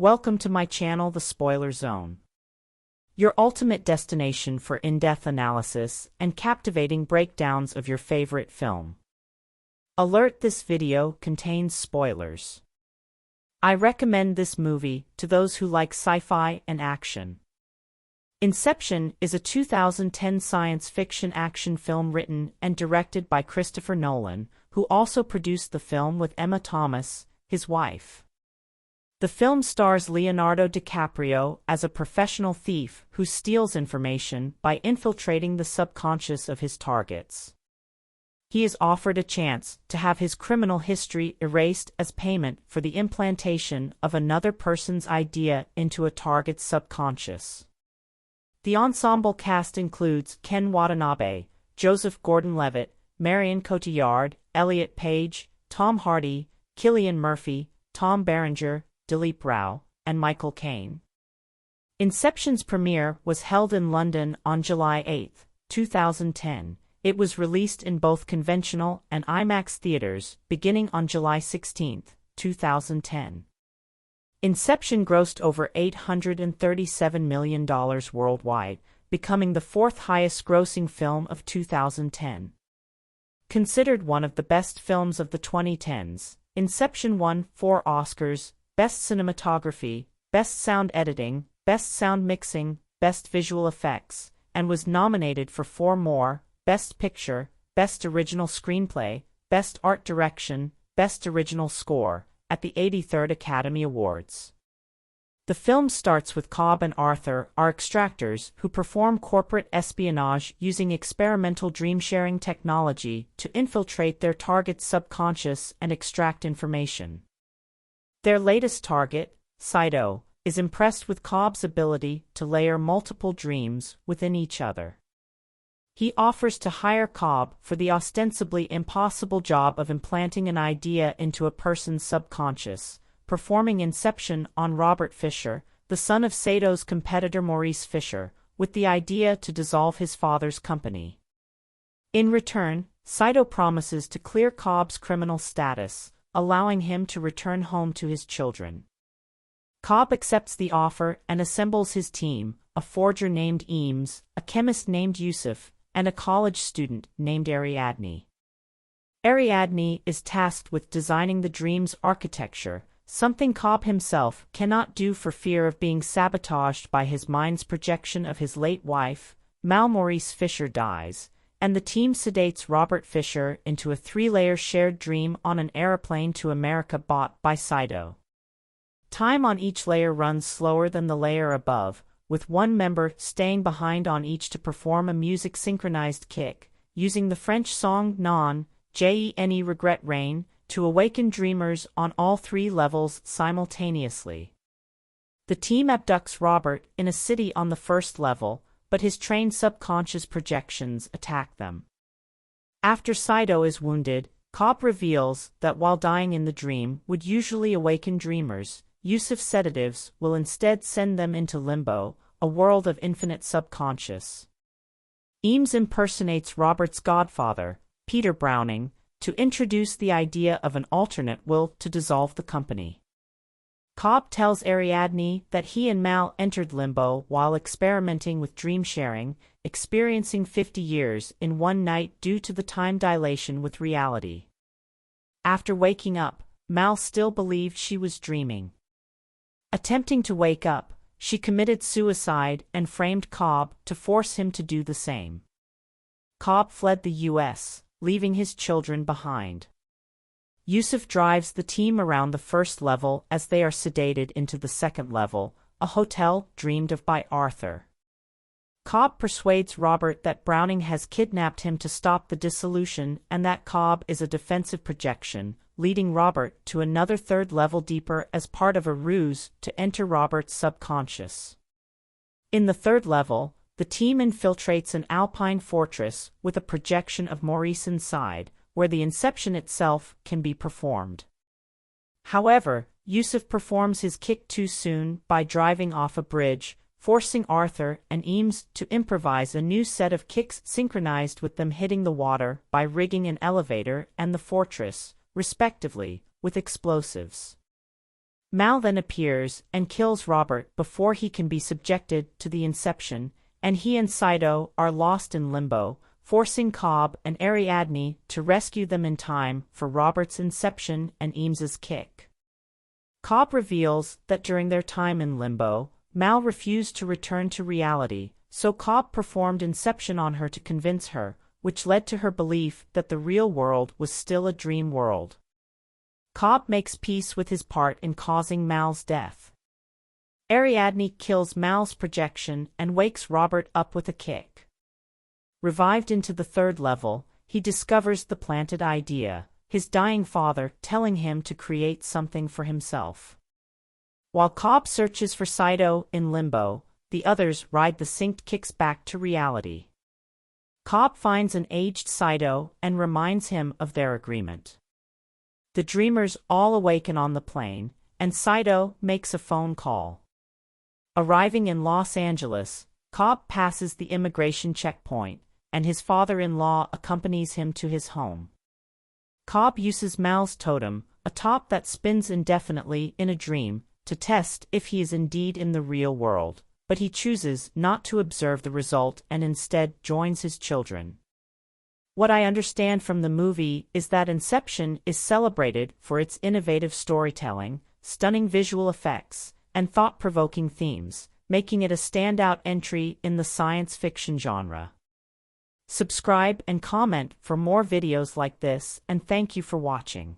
Welcome to my channel, The Spoiler Zone, your ultimate destination for in-depth analysis and captivating breakdowns of your favorite film. Alert: this video contains spoilers. I recommend this movie to those who like sci-fi and action. Inception is a 2010 science fiction action film written and directed by Christopher Nolan, who also produced the film with Emma Thomas, his wife. The film stars Leonardo DiCaprio as a professional thief who steals information by infiltrating the subconscious of his targets. He is offered a chance to have his criminal history erased as payment for the implantation of another person's idea into a target's subconscious. The ensemble cast includes Ken Watanabe, Joseph Gordon-Levitt, Marion Cotillard, Elliot Page, Tom Hardy, Cillian Murphy, Tom Berenger, Dilip Rao, and Michael Caine. Inception's premiere was held in London on July 8, 2010. It was released in both conventional and IMAX theaters beginning on July 16, 2010. Inception grossed over $837 million worldwide, becoming the fourth highest-grossing film of 2010. Considered one of the best films of the 2010s, Inception won 4 Oscars: Best Cinematography, Best Sound Editing, Best Sound Mixing, Best Visual Effects, and was nominated for 4 more: Best Picture, Best Original Screenplay, Best Art Direction, Best Original Score, at the 83rd Academy Awards. The film starts with Cobb and Arthur are extractors who perform corporate espionage using experimental dream-sharing technology to infiltrate their target's subconscious and extract information. Their latest target, Saito, is impressed with Cobb's ability to layer multiple dreams within each other. He offers to hire Cobb for the ostensibly impossible job of implanting an idea into a person's subconscious, performing Inception on Robert Fisher, the son of Sato's competitor Maurice Fisher, with the idea to dissolve his father's company. In return, Saito promises to clear Cobb's criminal status, allowing him to return home to his children. Cobb accepts the offer and assembles his team: a forger named Eames, a chemist named Yusuf, and a college student named Ariadne. Ariadne is tasked with designing the dream's architecture, something Cobb himself cannot do for fear of being sabotaged by his mind's projection of his late wife. Maurice Fisher dies, and the team sedates Robert Fisher into a 3-layer shared dream on an aeroplane to America bought by Saito. Time on each layer runs slower than the layer above, with one member staying behind on each to perform a music-synchronized kick, using the French song Non, Je Regret Rain, to awaken dreamers on all 3 levels simultaneously. The team abducts Robert in a city on the first level, but his trained subconscious projections attack them. After Saito is wounded, Cobb reveals that while dying in the dream would usually awaken dreamers, Yusuf's sedatives will instead send them into limbo, a world of infinite subconscious. Eames impersonates Robert's godfather, Peter Browning, to introduce the idea of an alternate will to dissolve the company. Cobb tells Ariadne that he and Mal entered limbo while experimenting with dream sharing, experiencing 50 years in one night due to the time dilation with reality. After waking up, Mal still believed she was dreaming. Attempting to wake up, she committed suicide and framed Cobb to force him to do the same. Cobb fled the U.S., leaving his children behind. Yusuf drives the team around the first level as they are sedated into the second level, a hotel dreamed of by Arthur. Cobb persuades Robert that Browning has kidnapped him to stop the dissolution and that Cobb is a defensive projection, leading Robert to another 3rd level deeper as part of a ruse to enter Robert's subconscious. In the 3rd level, the team infiltrates an alpine fortress with a projection of Maurice inside, where the Inception itself can be performed. However, Yusuf performs his kick too soon by driving off a bridge, forcing Arthur and Eames to improvise a new set of kicks synchronized with them hitting the water by rigging an elevator and the fortress, respectively, with explosives. Mal then appears and kills Robert before he can be subjected to the Inception, and he and Saito are lost in limbo, forcing Cobb and Ariadne to rescue them in time for Robert's Inception and Eames's kick. Cobb reveals that during their time in limbo, Mal refused to return to reality, so Cobb performed Inception on her to convince her, which led to her belief that the real world was still a dream world. Cobb makes peace with his part in causing Mal's death. Ariadne kills Mal's projection and wakes Robert up with a kick. Revived into the third level, he discovers the planted idea, his dying father telling him to create something for himself. While Cobb searches for Saito in limbo, the others ride the synced kicks back to reality. Cobb finds an aged Saito and reminds him of their agreement. The dreamers all awaken on the plane, and Saito makes a phone call. Arriving in Los Angeles, Cobb passes the immigration checkpoint, and his father-in-law accompanies him to his home. Cobb uses Mal's totem, a top that spins indefinitely in a dream, to test if he is indeed in the real world, but he chooses not to observe the result and instead joins his children. What I understand from the movie is that Inception is celebrated for its innovative storytelling, stunning visual effects, and thought-provoking themes, making it a standout entry in the science fiction genre. Subscribe and comment for more videos like this, and thank you for watching.